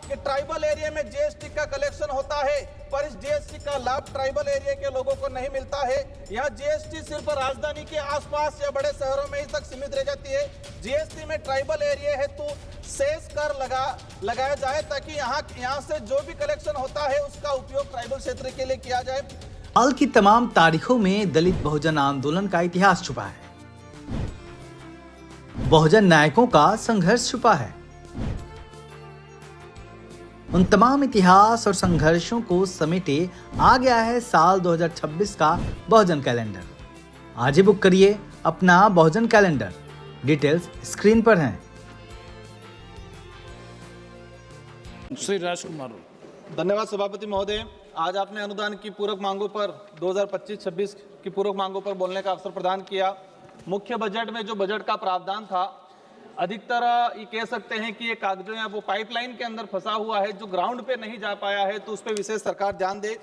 कि tribal area में GST का कलेक्शन होता है, पर इस जीएसटी का लाभ ट्राइबल एरिया के लोगों को नहीं मिलता है। यहाँ जीएसटी सिर्फ राजधानी के आसपास या बड़े शहरों में ही तक सीमित रह जाती है। जीएसटी में ट्राइबल एरिया हेतु सेस कर लगाया जाए ताकि यहाँ से जो भी कलेक्शन होता है उसका उपयोग ट्राइबल क्षेत्र के लिए किया जाए। हाल की तमाम तारीखों में दलित बहुजन आंदोलन का इतिहास छुपा है, बहुजन नायकों का संघर्ष छुपा है। उन तमाम इतिहास और संघर्षों को समेटे आ गया है साल 2026 का बहुजन कैलेंडर। आज ही बुक करिए अपना बहुजन कैलेंडर, डिटेल्स स्क्रीन पर हैं। श्री राजकुमार। धन्यवाद सभापति महोदय। आज आपने अनुदान की पूरक मांगों पर 2025-26 की पूरक मांगों पर बोलने का अवसर प्रदान किया। मुख्य बजट में जो बजट का प्रावधान था, अधिकतर ये कह सकते हैं कि ये कागजों या वो पाइपलाइन के अंदर फंसा हुआ है जो ग्राउंड पे नहीं जा पाया है, तो उस पर विशेष सरकार ध्यान दे।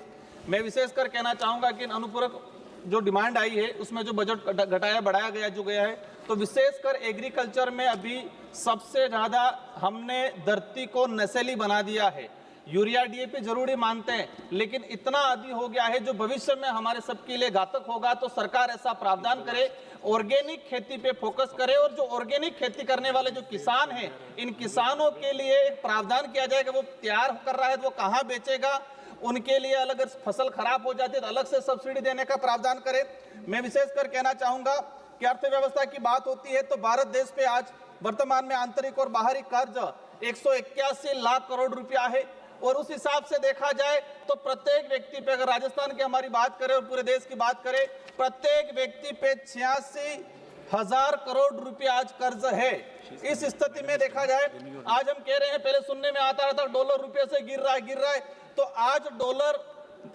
मैं विशेषकर कहना चाहूँगा कि अनुपूरक जो डिमांड आई है उसमें जो बजट घटाया बढ़ाया गया है, तो विशेषकर एग्रीकल्चर में अभी सबसे ज़्यादा हमने धरती को नशीली बना दिया है। यूरिया डीएपी जरूरी मानते हैं, लेकिन इतना आदि हो गया है जो भविष्य में हमारे सबके लिए घातक होगा। तो सरकार ऐसा प्रावधान करे, ऑर्गेनिक खेती पे फोकस करे, और जो ऑर्गेनिक खेती करने वाले जो किसान हैं, इन किसानों के लिए एक प्रावधान किया जाए कि वो तैयार कर रहा है तो वो कहाँ बेचेगा, उनके लिए अलग, अगर फसल खराब हो जाती है तो अलग से सब्सिडी देने का प्रावधान करे। मैं विशेषकर कहना चाहूंगा कि अर्थव्यवस्था की बात होती है तो भारत देश पे आज वर्तमान में आंतरिक और बाहरी कर्ज 181 लाख करोड़ रुपया है, और उस हिसाब से देखा जाए तो प्रत्येक व्यक्ति पे, अगर राजस्थान की हमारी बात करें और पूरे देश की बात करें, प्रत्येक व्यक्ति पे 86,000 करोड़ रुपया आज कर्ज है। इस स्थिति में देखा जाए, आज हम कह रहे हैं, पहले सुनने में आता था डॉलर रुपये से गिर रहा है, तो आज डॉलर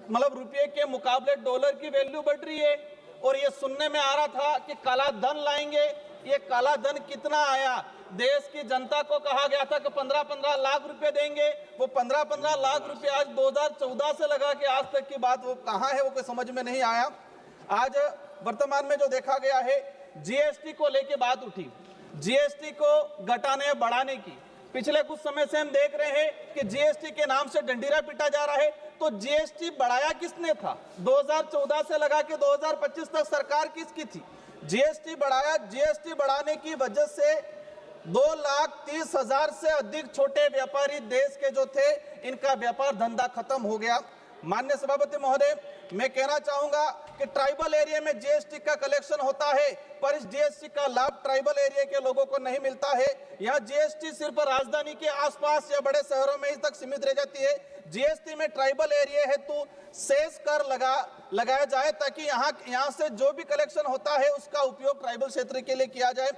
मतलब रुपये के मुकाबले डॉलर की वैल्यू बढ़ रही है। और ये सुनने में आ रहा था कि काला धन लाएंगे, ये काला धन कितना आया? देश की जनता को कहा गया था कि 15-15 लाख रुपए देंगे, वो 15-15 लाख रुपए आज 2014 से लगा के आज तक की बात वो कहाँ है, वो कोई समझ में नहीं आया। आज वर्तमान में जो देखा गया है, जीएसटी को लेके बात उठी, जीएसटी को घटाने बढ़ाने की। पिछले कुछ समय से हम देख रहे हैं कि जीएसटी के नाम से डंडीरा पीटा जा रहा है। तो जीएसटी बढ़ाया किसने था? 2014 से लगा के 2025 तक सरकार किसकी थी? जीएसटी बढ़ाया। जीएसटी बढ़ाने की वजह से 2,30,000 से अधिक छोटे व्यापारी देश के जो थे, इनका व्यापार धंधा खत्म हो गया। माननीय सभापति महोदय, मैं कहना चाहूंगा कि ट्राइबल एरिया में जीएसटी का कलेक्शन होता है, पर इस जीएसटी का लाभ ट्राइबल एरिया के लोगों को नहीं मिलता है। यहाँ जीएसटी सिर्फ राजधानी के आसपास या बड़े शहरों में ही तक सीमित रह जाती है। जीएसटी में ट्राइबल एरिया हेतु सेस कर लगाया जाए ताकि यहाँ से जो भी कलेक्शन होता है उसका उपयोग ट्राइबल क्षेत्र के लिए किया जाए।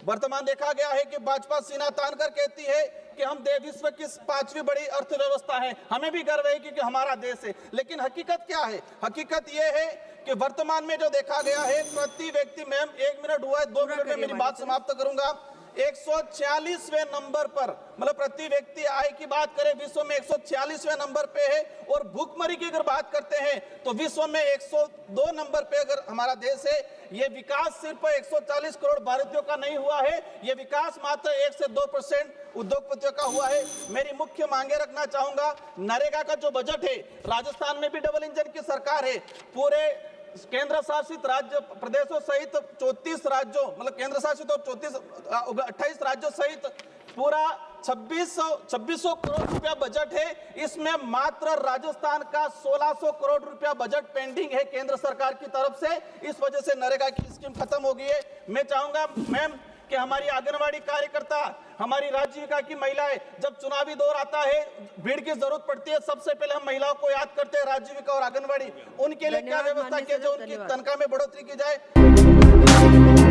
वर्तमान देखा गया है कि भाजपा सीना तान कर कहती है कि हम विश्व की 5वीं बड़ी अर्थव्यवस्था है, हमें भी गर्व है कि हमारा देश है। लेकिन हकीकत क्या है? हकीकत यह है कि वर्तमान में जो देखा गया है, प्रति व्यक्ति, मैम 1 मिनट हुआ है, 2 मिनट में मेरी बात समाप्त करूंगा, 146वें नंबर पर, मतलब प्रति व्यक्ति आय की बात करें विश्व में 146वें नंबर पे है। और भूखमरी की अगर बात करते हैं तो विश्व में 102 नंबर पे अगर हमारा देश है। ये विकास सिर्फ 140 करोड़ भारतीयों का नहीं हुआ है, ये विकास मात्र 1 से 2% उद्योगपतियों का हुआ है। मेरी मुख्य मांगे रखना चाहूंगा, नरेगा का जो बजट है, राजस्थान में भी डबल इंजन की सरकार है, पूरे केंद्र शासित राज्य प्रदेशों सहित 34 राज्यों, मतलब केंद्र शासित और 28 राज्यों सहित पूरा 2600 करोड़ रुपया बजट है। इसमें मात्र राजस्थान का 1600 करोड़ रुपया बजट पेंडिंग है केंद्र सरकार की तरफ से। इस वजह से नरेगा की स्कीम खत्म हो गई है। मैं चाहूंगा मैम कि हमारी आंगनवाड़ी कार्यकर्ता, हमारी राज्यिका की महिलाएं, जब चुनावी दौर आता है, भीड़ की जरूरत पड़ती है, सबसे पहले हम महिलाओं को याद करते हैं, राज्यिका और आंगनवाड़ी। उनके लिए क्या व्यवस्था की, जो उनकी तनख्वाह में बढ़ोतरी की जाए।